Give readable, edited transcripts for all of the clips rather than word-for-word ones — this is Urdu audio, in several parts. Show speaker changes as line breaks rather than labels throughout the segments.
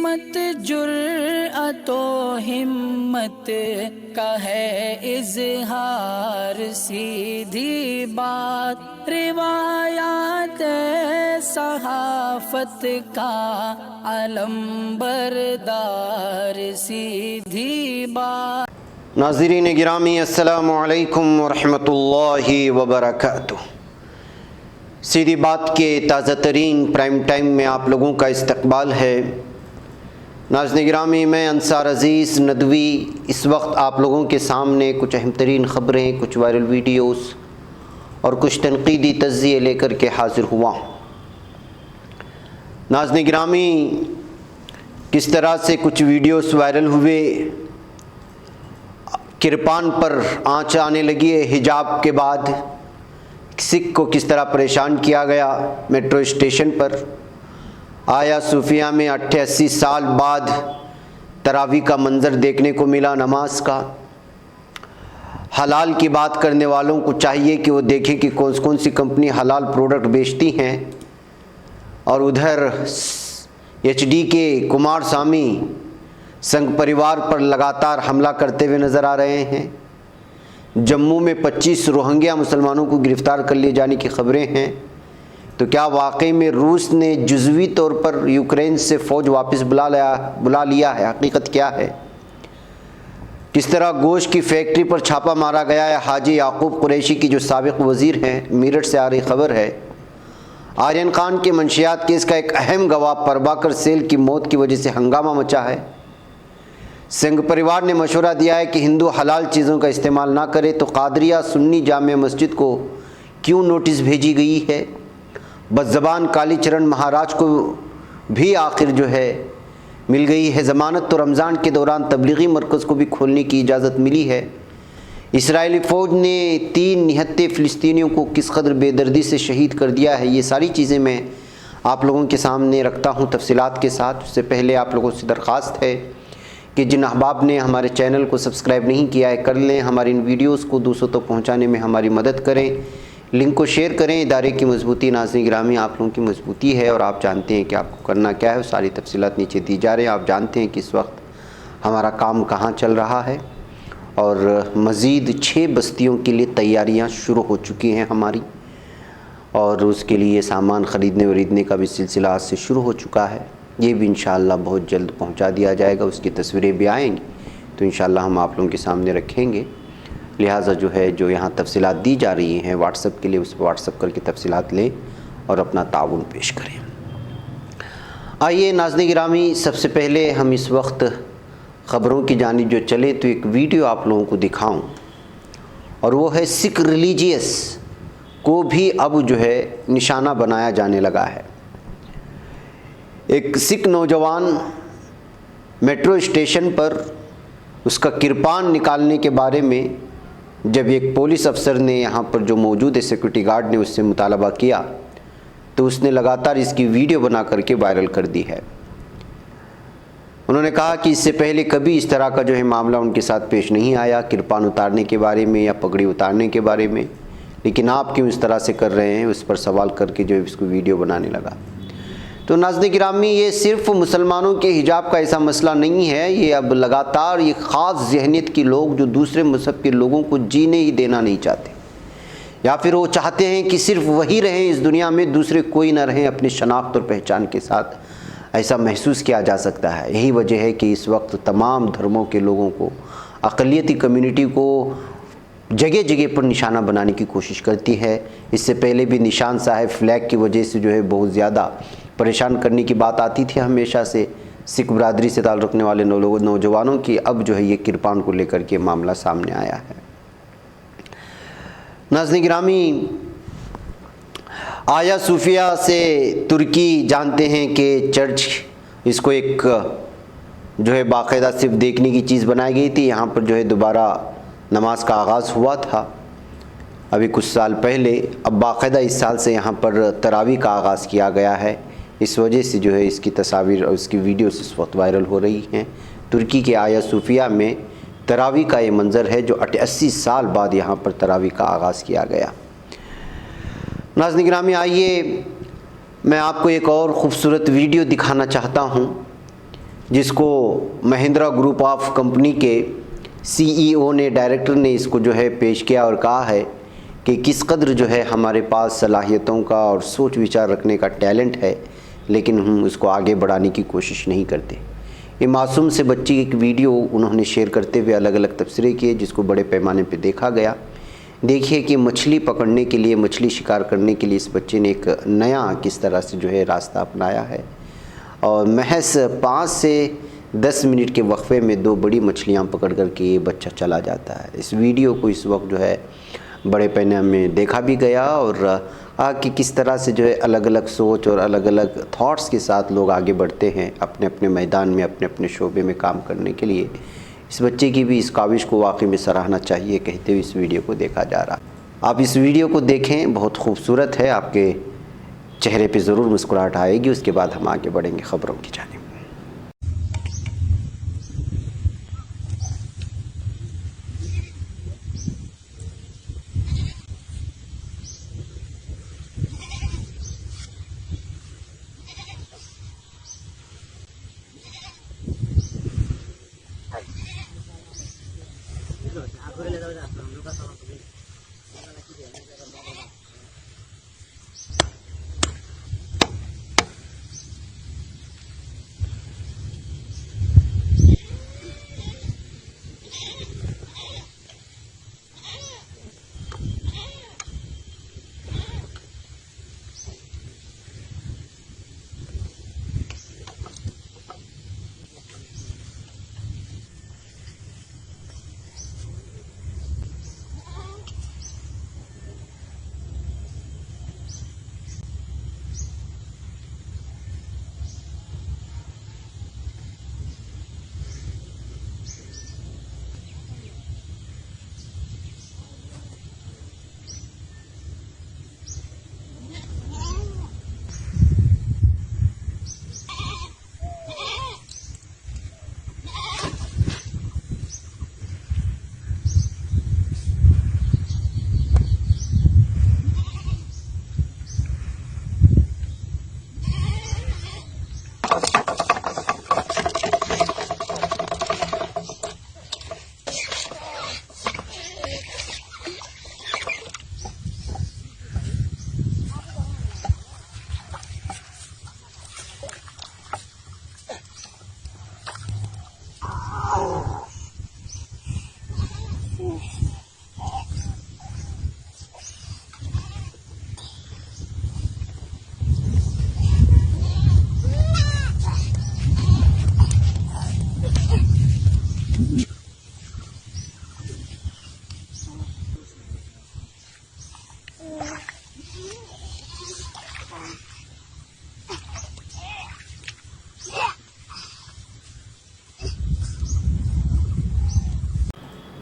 سمت جرأت و ہمت کا ہے اظہار، سیدھی بات روایات صحافت کا علم بردار، سیدھی بات۔
ناظرین گرامی السلام علیکم ورحمۃ اللہ وبرکاتہ۔ سیدھی بات کے تازہ ترین پرائم ٹائم میں آپ لوگوں کا استقبال ہے۔ ناظرین گرامی، میں انصار عزیز ندوی اس وقت آپ لوگوں کے سامنے کچھ اہم ترین خبریں، کچھ وائرل ویڈیوز اور کچھ تنقیدی تجزیے لے کر کے حاضر ہوا ہوں۔ ناظرین گرامی، کس طرح سے کچھ ویڈیوز وائرل ہوئے، کرپان پر آنچ آنے لگی ہے حجاب کے بعد، سکھ کو کس طرح پریشان کیا گیا میٹرو اسٹیشن پر، آیا صوفیہ میں 88 سال بعد تراویح کا منظر دیکھنے کو ملا نماز کا۔ حلال کی بات کرنے والوں کو چاہیے کہ وہ دیکھیں کہ کون سی کمپنی حلال پروڈکٹ بیچتی ہیں، اور ادھر ایچ ڈی کے کمار سوامی سنگھ پریوار پر لگاتار حملہ کرتے ہوئے نظر آ رہے ہیں۔ جموں میں 25 روہنگیا مسلمانوں کو گرفتار کر لیے جانے کی خبریں ہیں۔ تو کیا واقعی میں روس نے جزوی طور پر یوکرین سے فوج واپس بلا لیا ہے؟ حقیقت کیا ہے؟ کس طرح گوشت کی فیکٹری پر چھاپا مارا گیا ہے؟ حاجی یعقوب قریشی کی جو سابق وزیر ہیں، میرٹھ سے آ رہی خبر ہے۔ آرین خان کے منشیات کیس کا ایک اہم گواہ پربھاکر سیل کی موت کی وجہ سے ہنگامہ مچا ہے۔ سنگھ پریوار نے مشورہ دیا ہے کہ ہندو حلال چیزوں کا استعمال نہ کرے، تو قادریہ سنی جامع مسجد کو کیوں نوٹس بھیجی گئی ہے؟ بد زبان کالی چرن مہاراج کو بھی آخر جو ہے مل گئی ہے ضمانت، تو رمضان کے دوران تبلیغی مرکز کو بھی کھولنے کی اجازت ملی ہے۔ اسرائیلی فوج نے 3 نہتے فلسطینیوں کو کس قدر بے دردی سے شہید کر دیا ہے، یہ ساری چیزیں میں آپ لوگوں کے سامنے رکھتا ہوں تفصیلات کے ساتھ۔ اس سے پہلے آپ لوگوں سے درخواست ہے کہ جن احباب نے ہمارے چینل کو سبسکرائب نہیں کیا ہے کر لیں، ہماری ان ویڈیوز کو دوسروں تک پہنچانے میں ہماری مدد کریں، لنک کو شیئر کریں۔ ادارے کی مضبوطی ناظرین گرامی آپ لوگوں کی مضبوطی ہے، اور آپ جانتے ہیں کہ آپ کو کرنا کیا ہے، ساری تفصیلات نیچے دی جا رہے ہیں۔ آپ جانتے ہیں کہ اس وقت ہمارا کام کہاں چل رہا ہے، اور مزید 6 بستیوں کے لیے تیاریاں شروع ہو چکی ہیں ہماری، اور اس کے لیے سامان خریدنے وریدنے کا بھی سلسلہ آج سے شروع ہو چکا ہے۔ یہ بھی انشاءاللہ بہت جلد پہنچا دیا جائے گا، اس کی تصویریں بھی آئیں گی تو انشاءاللہ ہم آپ لوگوں کے سامنے رکھیں گے۔ لہٰذا جو ہے جو یہاں تفصیلات دی جا رہی ہیں واٹس ایپ کے لیے، اس پہ واٹس ایپ کر کے تفصیلات لیں اور اپنا تعاون پیش کریں۔ آئیے ناظرین گرامی، سب سے پہلے ہم اس وقت خبروں کی جانب جو چلے تو ایک ویڈیو آپ لوگوں کو دکھاؤں، اور وہ ہے سکھ ریلیجیس کو بھی اب جو ہے نشانہ بنایا جانے لگا ہے۔ ایک سکھ نوجوان میٹرو اسٹیشن پر اس کا کرپان نکالنے کے بارے میں جب ایک پولیس افسر نے یہاں پر جو موجود ہے سیکورٹی گارڈ نے اس سے مطالبہ کیا، تو اس نے لگاتار اس کی ویڈیو بنا کر کے وائرل کر دی ہے۔ انہوں نے کہا کہ اس سے پہلے کبھی اس طرح کا جو ہے معاملہ ان کے ساتھ پیش نہیں آیا، کرپان اتارنے کے بارے میں یا پگڑی اتارنے کے بارے میں، لیکن آپ کیوں اس طرح سے کر رہے ہیں، اس پر سوال کر کے جو اس کو ویڈیو بنانے لگا۔ تو ناظرین گرامی، یہ صرف مسلمانوں کے حجاب کا ایسا مسئلہ نہیں ہے، یہ اب لگاتار یہ خاص ذہنیت کے لوگ جو دوسرے مذہب کے لوگوں کو جینے ہی دینا نہیں چاہتے، یا پھر وہ چاہتے ہیں کہ صرف وہی رہیں اس دنیا میں، دوسرے کوئی نہ رہیں اپنی شناخت اور پہچان کے ساتھ، ایسا محسوس کیا جا سکتا ہے۔ یہی وجہ ہے کہ اس وقت تمام دھرموں کے لوگوں کو، اقلیتی کمیونٹی کو جگہ جگہ پر نشانہ بنانے کی کوشش کرتی ہے۔ اس سے پہلے بھی نشان صاحب فلیگ کی وجہ سے جو ہے بہت زیادہ پریشان کرنے کی بات آتی تھی ہمیشہ سے سکھ برادری سے تعلق رکھنے والے نوجوانوں کی، اب جو ہے یہ کرپان کو لے کر کے معاملہ سامنے آیا ہے۔ ناظرین گرامی، آیا صوفیہ سے ترکی جانتے ہیں کہ چرچ اس کو ایک جو ہے باقاعدہ صرف دیکھنے کی چیز بنائی گئی تھی، یہاں پر جو ہے دوبارہ نماز کا آغاز ہوا تھا ابھی کچھ سال پہلے، اب باقاعدہ اس سال سے یہاں پر تراویح کا آغاز کیا گیا ہے۔ اس وجہ سے جو ہے اس کی تصاویر اور اس کی ویڈیوز اس وقت وائرل ہو رہی ہیں۔ ترکی کے آیا صوفیہ میں تراویح کا یہ منظر ہے جو 88 سال بعد یہاں پر تراویح کا آغاز کیا گیا۔ ناظرین گرامی، آئیے میں آپ کو ایک اور خوبصورت ویڈیو دکھانا چاہتا ہوں جس کو مہندرا گروپ آف کمپنی کے CEO نے، ڈائریکٹر نے اس کو جو ہے پیش کیا اور کہا ہے کہ کس قدر جو ہے ہمارے پاس صلاحیتوں کا اور سوچ وچار رکھنے کا ٹیلنٹ ہے، لیکن ہم اس کو آگے بڑھانے کی کوشش نہیں کرتے۔ یہ معصوم سے بچی ایک ویڈیو انہوں نے شیئر کرتے ہوئے الگ الگ تبصرے کیے، جس کو بڑے پیمانے پہ دیکھا گیا۔ دیکھیے کہ مچھلی پکڑنے کے لیے، مچھلی شکار کرنے کے لیے اس بچے نے ایک نیا کس طرح سے جو ہے راستہ اپنایا ہے، اور محض 5 سے 10 منٹ کے وقفے میں 2 بڑی مچھلیاں پکڑ کر کے یہ بچہ چلا جاتا ہے۔ اس ویڈیو کو اس وقت جو ہے بڑے پیمانے میں دیکھا بھی گیا، اور کہ کس طرح سے جو ہے الگ الگ سوچ اور الگ الگ تھاٹس کے ساتھ لوگ آگے بڑھتے ہیں اپنے اپنے میدان میں، اپنے اپنے شعبے میں کام کرنے کے لیے۔ اس بچے کی بھی اس کاوش کو واقعی میں سراہنا چاہیے کہتے ہوئے اس ویڈیو کو دیکھا جا رہا۔ آپ اس ویڈیو کو دیکھیں، بہت خوبصورت ہے، آپ کے چہرے پہ ضرور مسکراہٹ آئے گی۔ اس کے بعد ہم آگے بڑھیں گے خبروں کی جانب۔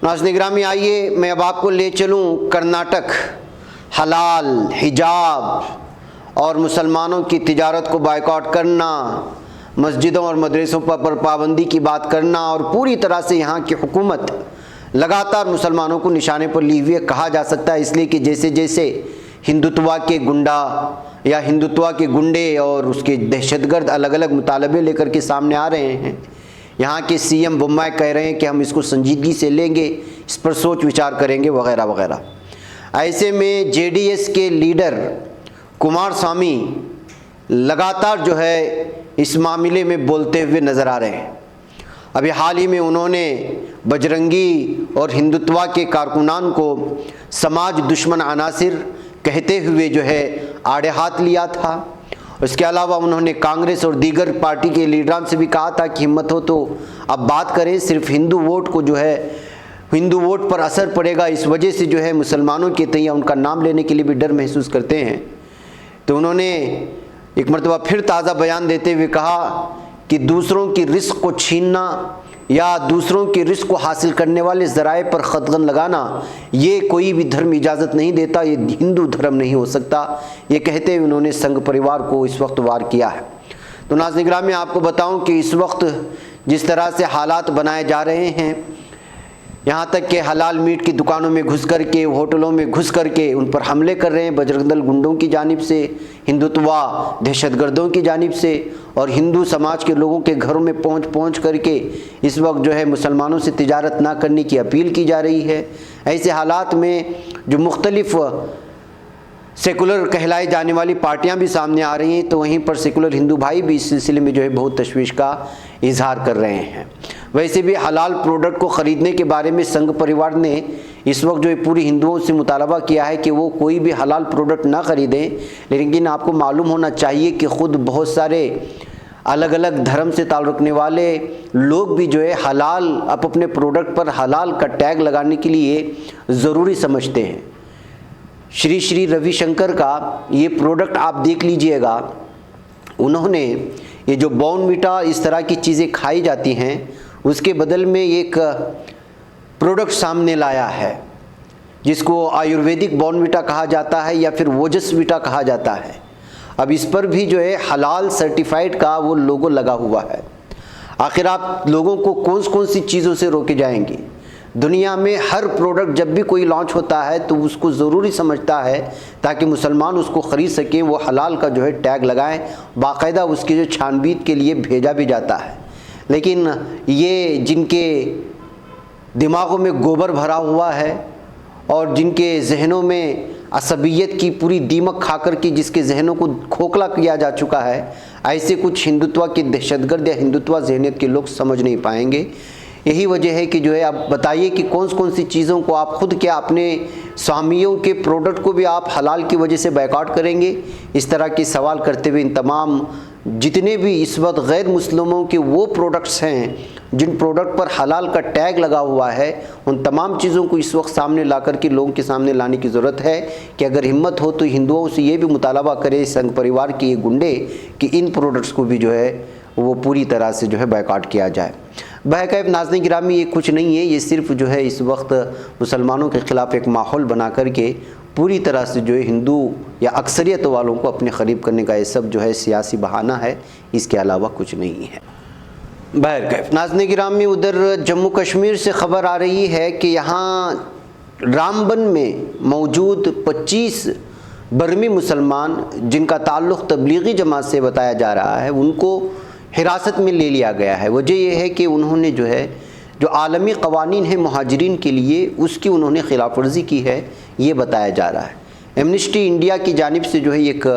ناظرین گرامی، آئیے میں اب آپ کو لے چلوں کرناٹک۔ حلال، حجاب اور مسلمانوں کی تجارت کو بائیکاٹ کرنا، مسجدوں اور مدرسوں پر پابندی کی بات کرنا، اور پوری طرح سے یہاں کی حکومت لگاتار مسلمانوں کو نشانے پر لی ہوئی کہا جا سکتا ہے، اس لیے کہ جیسے جیسے ہندوتوا کے گنڈا یا ہندوتوا کے گنڈے اور اس کے دہشت گرد الگ الگ مطالبے لے کر کے سامنے آ رہے ہیں، یہاں کے CM بمبئی کہہ رہے ہیں کہ ہم اس کو سنجیدگی سے لیں گے، اس پر سوچ وچار کریں گے وغیرہ وغیرہ۔ ایسے میں JDS کے لیڈر کمار سوامی لگاتار جو ہے اس معاملے میں بولتے ہوئے نظر آ رہے ہیں۔ ابھی حال ہی میں انہوں نے بجرنگی اور ہندوتوا کے کارکنان کو سماج دشمن عناصر کہتے ہوئے جو ہے آڑے ہاتھ لیا تھا۔ اس کے علاوہ انہوں نے کانگریس اور دیگر پارٹی کے لیڈران سے بھی کہا تھا کہ ہمت ہو تو اب بات کریں، صرف ہندو ووٹ کو جو ہے ہندو ووٹ پر اثر پڑے گا، اس وجہ سے جو ہے مسلمانوں کے تئیں ان کا نام لینے کے لیے بھی ڈر محسوس کرتے ہیں۔ تو انہوں نے ایک مرتبہ پھر تازہ بیان دیتے ہوئے کہا کہ دوسروں کی رزق کو چھیننا یا دوسروں کے رزق کو حاصل کرنے والے ذرائع پر خدغن لگانا، یہ کوئی بھی دھرم اجازت نہیں دیتا، یہ ہندو دھرم نہیں ہو سکتا، یہ کہتے ہوئے انہوں نے سنگھ پریوار کو اس وقت وار کیا ہے۔ تو ناظرین گرامی، میں آپ کو بتاؤں کہ اس وقت جس طرح سے حالات بنائے جا رہے ہیں، یہاں تک کہ حلال میٹ کی دکانوں میں گھس کر کے، ہوٹلوں میں گھس کر کے ان پر حملے کر رہے ہیں بجرنگ دل گنڈوں کی جانب سے، ہندوتوا دہشت گردوں کی جانب سے، اور ہندو سماج کے لوگوں کے گھروں میں پہنچ کر کے اس وقت جو ہے مسلمانوں سے تجارت نہ کرنے کی اپیل کی جا رہی ہے۔ ایسے حالات میں جو مختلف سیکولر کہلائے جانے والی پارٹیاں بھی سامنے آ رہی ہیں، تو وہیں پر سیکولر ہندو بھائی بھی اس سلسلے میں جو ہے بہت تشویش کا اظہار کر رہے ہیں۔ ویسے بھی حلال پروڈکٹ کو خریدنے کے بارے میں سنگھ پریوار نے اس وقت جو ہے پوری ہندوؤں سے مطالبہ کیا ہے کہ وہ کوئی بھی حلال پروڈکٹ نہ خریدیں، لیکن آپ کو معلوم ہونا چاہیے کہ خود بہت سارے الگ الگ دھرم سے تعلق رکھنے والے لوگ بھی جو ہے حلال اپنے پروڈکٹ پر حلال کا ٹیگ لگانے کے لیے ضروری سمجھتے ہیں۔ شری روی شنکر کا یہ پروڈکٹ آپ دیکھ لیجئے گا، انہوں نے یہ جو بون ویٹا اس طرح کی چیزیں کھائی جاتی ہیں اس کے بدل میں ایک پروڈکٹ سامنے لایا ہے جس کو آیورویدک بون ویٹا کہا جاتا ہے یا پھر ووجس ویٹا کہا جاتا ہے۔ اب اس پر بھی جو ہے حلال سرٹیفائڈ کا وہ لوگو لگا ہوا ہے۔ آخر آپ لوگوں کو کون سی چیزوں سے روکے جائیں گے؟ دنیا میں ہر پروڈکٹ جب بھی کوئی لانچ ہوتا ہے تو اس کو ضروری سمجھتا ہے تاکہ مسلمان اس کو خرید سکیں، وہ حلال کا جو ہے ٹیگ لگائیں، باقاعدہ اس کی جو چھان بین کے لیے بھیجا بھی جاتا ہے۔ لیکن یہ جن کے دماغوں میں گوبر بھرا ہوا ہے اور جن کے ذہنوں میں عصبیت کی پوری دیمک کھا کر کے جس کے ذہنوں کو کھوکھلا کیا جا چکا ہے، ایسے کچھ ہندوتوا کے دہشت گرد یا ہندوتوا ذہنیت کے لوگ سمجھ نہیں پائیں گے۔ یہی وجہ ہے کہ جو ہے آپ بتائیے کہ کون سی چیزوں کو آپ خود کیا اپنے سوامیوں کے پروڈکٹ کو بھی آپ حلال کی وجہ سے بائیکاٹ کریں گے؟ اس طرح کے سوال کرتے ہوئے ان تمام جتنے بھی اس وقت غیر مسلموں کے وہ پروڈکٹس ہیں جن پروڈکٹ پر حلال کا ٹیگ لگا ہوا ہے، ان تمام چیزوں کو اس وقت سامنے لا کر کے لوگوں کے سامنے لانے کی ضرورت ہے کہ اگر ہمت ہو تو ہندوؤں سے یہ بھی مطالبہ کرے سنگھ پریوار کے یہ گنڈے کہ ان پروڈکٹس کو بھی جو ہے وہ پوری طرح سے جو ہے بائیکاٹ کیا جائے۔ بہرکیف ناظرین گرامی، یہ کچھ نہیں ہے، یہ صرف جو ہے اس وقت مسلمانوں کے خلاف ایک ماحول بنا کر کے پوری طرح سے جو ہے ہندو یا اکثریت والوں کو اپنے قریب کرنے کا یہ سب جو ہے سیاسی بہانہ ہے، اس کے علاوہ کچھ نہیں ہے۔ بہرکیف ناظرین گرامی، ادھر جموں کشمیر سے خبر آ رہی ہے کہ یہاں رامبن میں موجود 25 برمی مسلمان جن کا تعلق تبلیغی جماعت سے بتایا جا رہا ہے، ان کو حراست میں لے لیا گیا ہے۔ وجہ یہ ہے کہ انہوں نے جو عالمی قوانین ہیں مہاجرین کے لیے اس کی انہوں نے خلاف ورزی کی ہے، یہ بتایا جا رہا ہے۔ ایمنسٹی انڈیا کی جانب سے جو ہے ایک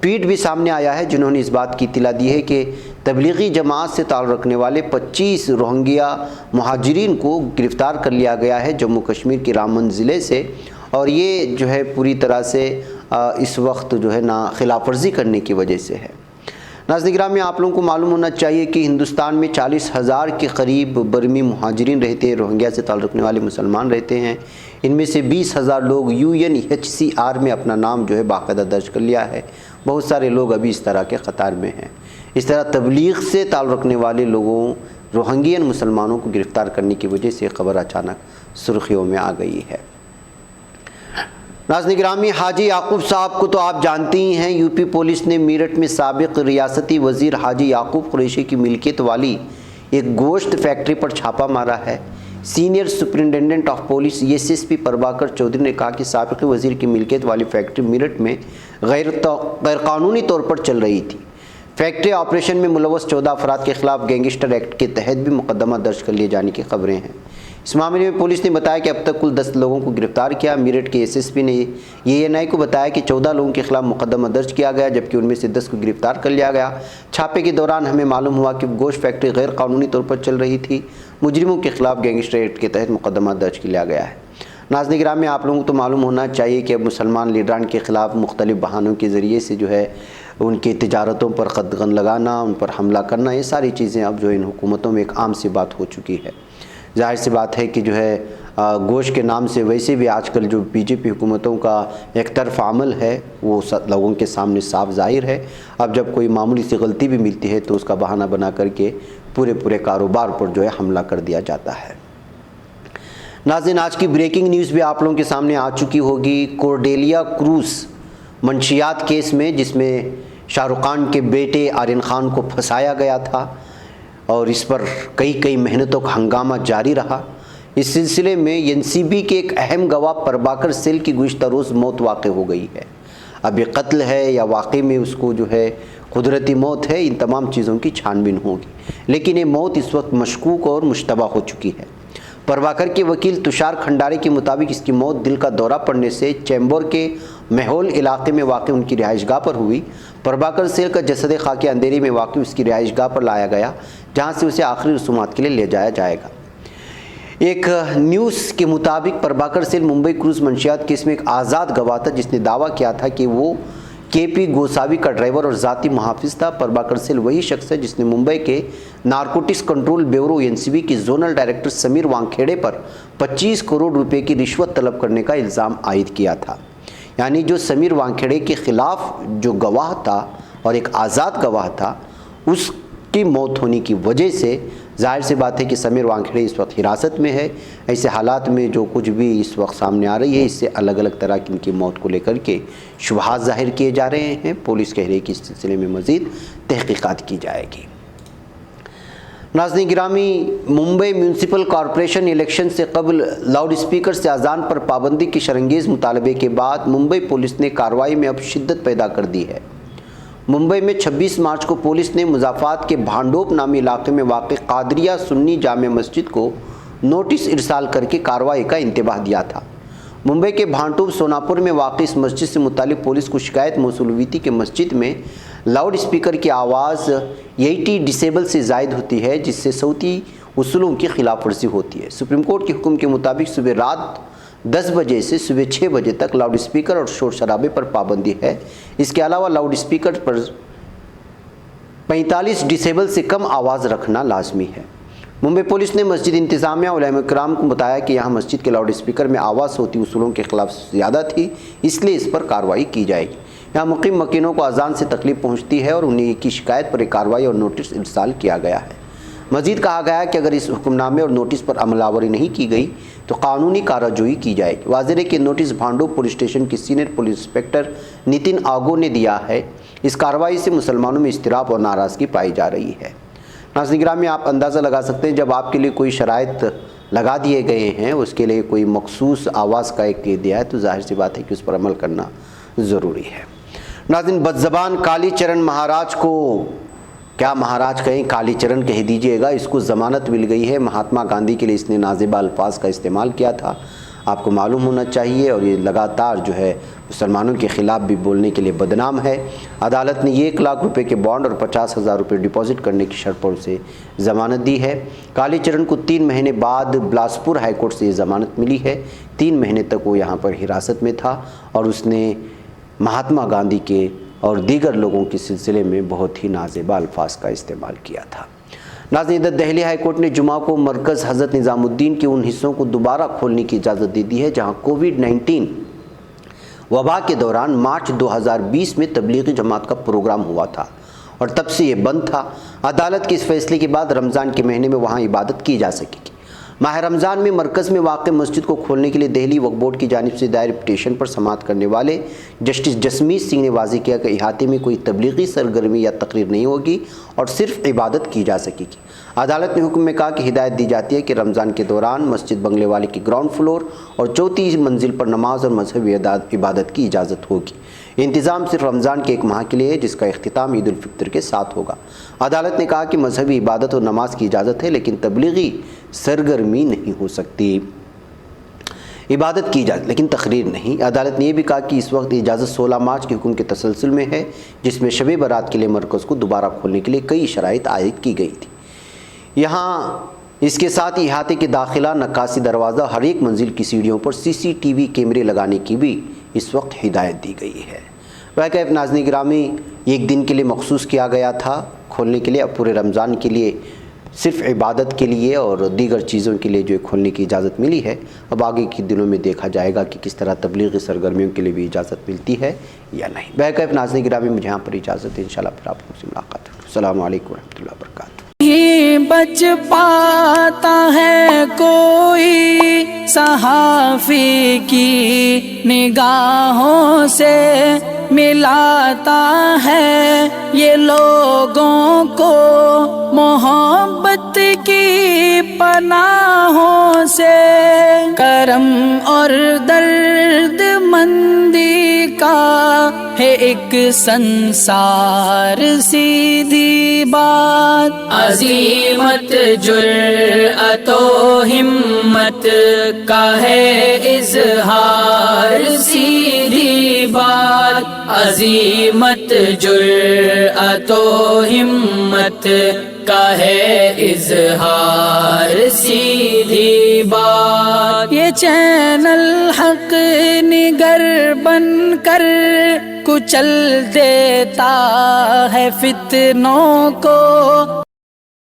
ٹویٹ بھی سامنے آیا ہے جنہوں نے اس بات کی اطلاع دی ہے کہ تبلیغی جماعت سے تعلق رکھنے والے 25 روہنگیا مہاجرین کو گرفتار کر لیا گیا ہے جموں کشمیر کے رامبن ضلع سے، اور یہ جو ہے پوری طرح سے اس وقت جو ہے خلاف ورزی کرنے کی وجہ سے ہے۔ ناظرین گرامی، آپ لوگوں کو معلوم ہونا چاہیے کہ ہندوستان میں 40,000 کے قریب برمی مہاجرین رہتے ہیں، روہنگیا سے تعلق رکھنے والے مسلمان رہتے ہیں۔ ان میں سے 20,000 لوگ UNHCR میں اپنا نام جو ہے باقاعدہ درج کر لیا ہے، بہت سارے لوگ ابھی اس طرح کے قطار میں ہیں۔ اس طرح تبلیغ سے تعلق رکھنے والے لوگوں روہنگین مسلمانوں کو گرفتار کرنے کی وجہ سے خبر اچانک سرخیوں میں آ گئی ہے۔ ناظرین گرامی، حاجی یعقوب صاحب کو تو آپ جانتے ہی ہیں، یو پی پولیس نے میرٹھ میں سابق ریاستی وزیر حاجی یعقوب قریشی کی ملکیت والی ایک گوشت فیکٹری پر چھاپا مارا ہے۔ Senior superintendent of police SSP Prabhakar Chaudhary نے کہا کہ سابق وزیر کی ملکیت والی فیکٹری میرٹھ میں غیر قانونی طور پر چل رہی تھی۔ فیکٹری آپریشن میں ملوث 14 افراد کے خلاف گینگسٹر ایکٹ کے تحت بھی مقدمہ درج کر لیے جانے کی خبریں ہیں۔ اس معاملے میں پولیس نے بتایا کہ اب تک کل 10 لوگوں کو گرفتار کیا۔ میرٹھ کے SSP نے ANI کو بتایا کہ 14 لوگوں کے خلاف مقدمہ درج کیا گیا، جبکہ ان میں سے 10 کو گرفتار کر لیا گیا۔ چھاپے کے دوران ہمیں معلوم ہوا کہ گوشت فیکٹری غیر قانونی طور پر چل رہی تھی۔ مجرموں کے خلاف گینگسٹر ایکٹ کے تحت مقدمہ درج کیا گیا ہے۔ ناظرین گرامی، آپ لوگوں کو تو معلوم ہونا چاہیے کہ اب مسلمان لیڈران کے خلاف مختلف بہانوں کے ذریعے سے جو ہے ان کی تجارتوں پر قدغن لگانا، ان پر حملہ کرنا، یہ ساری چیزیں اب جو ان حکومتوں میں ایک عام سی بات ہو چکی ہے۔ ظاہر سی بات ہے کہ جو ہے گوشت کے نام سے ویسے بھی آج کل جو BJP حکومتوں کا ایک طرف عمل ہے وہ لوگوں کے سامنے صاف ظاہر ہے۔ اب جب کوئی معمولی سی غلطی بھی ملتی ہے تو اس کا بہانہ بنا کر کے پورے کاروبار پر جو ہے حملہ کر دیا جاتا ہے۔ ناظرین، آج کی بریکنگ نیوز بھی آپ لوگوں کے سامنے آ چکی ہوگی۔ کورڈیلیا کروز منشیات کیس میں، جس میں شاہ رخ خان کے بیٹے آرین خان کو پھنسایا گیا تھا اور اس پر کئی محنتوں کا ہنگامہ جاری رہا، اس سلسلے میں NCB کے ایک اہم گواہ پربھاکر سیل کی گزشتہ روز موت واقع ہو گئی ہے۔ اب یہ قتل ہے یا واقعی میں اس کو جو ہے قدرتی موت ہے، ان تمام چیزوں کی چھان بین ہوگی، لیکن یہ موت اس وقت مشکوک اور مشتبہ ہو چکی ہے۔ پربھاکر کے وکیل تشار کھنڈارے کے مطابق اس کی موت دل کا دورہ پڑنے سے چیمبور کے مہول علاقے میں واقع ان کی رہائش گاہ پر ہوئی۔ پربھاکر سیل کا جسد خاکی اندھیری میں واقع اس کی رہائش گاہ پر لایا گیا، جہاں سے اسے آخری رسومات کے لیے لے جایا جائے گا۔ ایک نیوز کے مطابق پربھاکر سیل ممبئی کروز منشیات کیس میں ایک آزاد گواہ تھا، جس نے دعویٰ کیا تھا کہ وہ KP گوساوی کا ڈرائیور اور ذاتی محافظ تھا۔ پربھاکر سیل وہی شخص ہے جس نے ممبئی کے نارکوٹکس کنٹرول بیورو NCB کی زونل ڈائریکٹر سمیر وانکھیڑے پر 25 کروڑ روپے کی رشوت طلب کرنے کا الزام عائد کیا تھا۔ یعنی جو سمیر وانکھیڑے کے خلاف جو گواہ تھا اور ایک آزاد گواہ تھا، اس کی موت ہونے کی وجہ سے ظاہر سی بات ہے کہ سمیر وانکھیڑے اس وقت حراست میں ہے۔ ایسے حالات میں جو کچھ بھی اس وقت سامنے آ رہی ہے، اس سے الگ الگ طرح کی ان کی موت کو لے کر کے شبہات ظاہر کیے جا رہے ہیں۔ پولیس کہہ رہی ہے کہ اس سلسلے میں مزید تحقیقات کی جائے گی۔ ناظرین گرامی، ممبئی میونسپل کارپوریشن الیکشن سے قبل لاؤڈ اسپیکر سے اذان پر پابندی کے شرانگیز مطالبے کے بعد ممبئی پولیس نے کارروائی میں اب شدت پیدا کر دی ہے۔ ممبئی میں 26 مارچ کو پولیس نے مضافات کے بھانڈوپ نامی علاقے میں واقع قادریہ سنی جامع مسجد کو نوٹس ارسال کر کے کارروائی کا انتباہ دیا تھا۔ ممبئی کے بھانڈوپ سوناپور میں واقع اس مسجد سے متعلق پولیس کو شکایت موصول ہوئی تھی کہ مسجد میں لاؤڈ اسپیکر کی آواز 80 ڈیسیبل سے زائد ہوتی ہے، جس سے صوتی اصولوں کی خلاف ورزی ہوتی ہے۔ سپریم کورٹ کے حکم کے مطابق صبح رات 10 بجے سے صبح 6 بجے تک لاؤڈ اسپیکر اور شور شرابے پر پابندی ہے۔ اس کے علاوہ لاؤڈ اسپیکر پر 45 ڈیسیبل سے کم آواز رکھنا لازمی ہے۔ ممبئی پولیس نے مسجد انتظامیہ علماء کرام کو بتایا کہ یہاں مسجد کے لاؤڈ اسپیکر میں آواز صوتی اصولوں کے خلاف زیادہ تھی، اس لیے اس پر کارروائی کی جائے گی۔ یہاں مقیم مکینوں کو اذان سے تکلیف پہنچتی ہے اور انہیں کی شکایت پر ایک کارروائی اور نوٹس ارسال کیا گیا ہے۔ مزید کہا گیا ہے کہ اگر اس حکم نامے اور نوٹس پر عمل آوری نہیں کی گئی تو قانونی کارروائی کی جائے گی۔ واضح ہے کہ نوٹس بھانڈوپ پولیس اسٹیشن کے سینئر پولیس انسپکٹر نتن آگو نے دیا ہے۔ اس کارروائی سے مسلمانوں میں اضطراب اور ناراضگی پائی جا رہی ہے۔ ناظرین گرامی، آپ اندازہ لگا سکتے ہیں جب آپ کے لیے کوئی شرائط لگا دیے گئے ہیں، اس کے لیے کوئی مخصوص آواز کا ایک دیا ہے، تو ظاہر سی بات ہے کہ اس پر عمل کرنا ضروری ہے۔ ناظرین، بدزبان کالی چرن مہاراج کو، کیا مہاراج کہیں، کالی چرن کہہ دیجئے گا، اس کو ضمانت مل گئی ہے۔ مہاتما گاندھی کے لیے اس نے نازیبا الفاظ کا استعمال کیا تھا، آپ کو معلوم ہونا چاہیے، اور یہ لگاتار جو ہے مسلمانوں کے خلاف بھی بولنے کے لیے بدنام ہے۔ عدالت نے 1 لاکھ روپے کے بانڈ اور 50,000 روپے ڈپازٹ کرنے کی شرط پر اسے ضمانت دی ہے۔ کالی چرن کو 3 مہینے بعد بلاسپور ہائی کورٹ سے یہ ضمانت ملی ہے۔ 3 مہینے تک وہ یہاں پر حراست میں تھا اور اس نے مہاتما گاندھی کے اور دیگر لوگوں کے سلسلے میں بہت ہی نازیبا الفاظ کا استعمال کیا تھا۔ ناظرین، دہلی ہائی کورٹ نے جمعہ کو مرکز حضرت نظام الدین کے ان حصوں کو دوبارہ کھولنے کی اجازت دے دی ہے جہاں کووڈ-19 وبا کے دوران مارچ 2020 میں تبلیغی جماعت کا پروگرام ہوا تھا اور تب سے یہ بند تھا۔ عدالت کے اس فیصلے کے بعد رمضان کے مہینے میں وہاں عبادت کی جا سکے گی۔ ماہ رمضان میں مرکز میں واقع مسجد کو کھولنے کے لیے دہلی وقف بورڈ کی جانب سے دائر پٹیشن پر سماعت کرنے والے جسٹس جسمیت سنگھ نے واضح کیا کہ احاطے میں کوئی تبلیغی سرگرمی یا تقریر نہیں ہوگی اور صرف عبادت کی جا سکے گی۔ عدالت نے حکم میں کہا کہ ہدایت دی جاتی ہے کہ رمضان کے دوران مسجد بنگلے والے کی گراؤنڈ فلور اور 4تھی منزل پر نماز اور مذہبی عبادت کی اجازت ہوگی۔ یہ انتظام صرف رمضان کے 1 ماہ کے لیے ہے جس کا اختتام عید الفطر کے ساتھ ہوگا۔ عدالت نے کہا کہ مذہبی عبادت اور نماز کی اجازت ہے لیکن تبلیغی سرگرمی نہیں ہو سکتی۔ عبادت کی اجازت لیکن تقریر نہیں۔ عدالت نے یہ بھی کہا کہ اس وقت اجازت 16 مارچ کے حکم کے تسلسل میں ہے جس میں شب برات کے لیے مرکز کو دوبارہ کھولنے کے لیے کئی شرائط عائد کی گئی تھی۔ یہاں اس کے ساتھ احاطے کے داخلہ نکاسی دروازہ ہر ایک منزل کی سیڑھیوں پر CCTV کیمرے لگانے کی بھی اس وقت ہدایت دی گئی ہے۔ واقعہ ناظرین گرامی، 1 دن کے لیے مخصوص کیا گیا تھا کھولنے کے لیے، اب پورے رمضان کے لیے صرف عبادت کے لیے اور دیگر چیزوں کے لیے جو کھولنے کی اجازت ملی ہے۔ اب آگے کے دنوں میں دیکھا جائے گا کہ کس طرح تبلیغی سرگرمیوں کے لیے بھی اجازت ملتی ہے یا نہیں۔ واقعہ ناظرین گرامی، مجھے یہاں پر اجازت ہے، انشاءاللہ پھر آپ سے ملاقات ہوگی۔ السلام علیکم ورحمۃ اللہ وبرکاتہ۔
بچ پاتا ہے کوئی صحافی کی نگاہوں سے، ملاتا ہے یہ لوگوں کو محبت کی پناہوں سے، کرم اور درد مندی کا ہے ایک سنسار سیدھی بات، عزیمت جرأت و ہمت کا ہے اظہار سیدھی بات، عزیمت جرأت و ہمت کا ہے اظہار سیدھی بات۔ یہ چین الحق نگر بن کر کچل دیتا ہے فتنوں کو،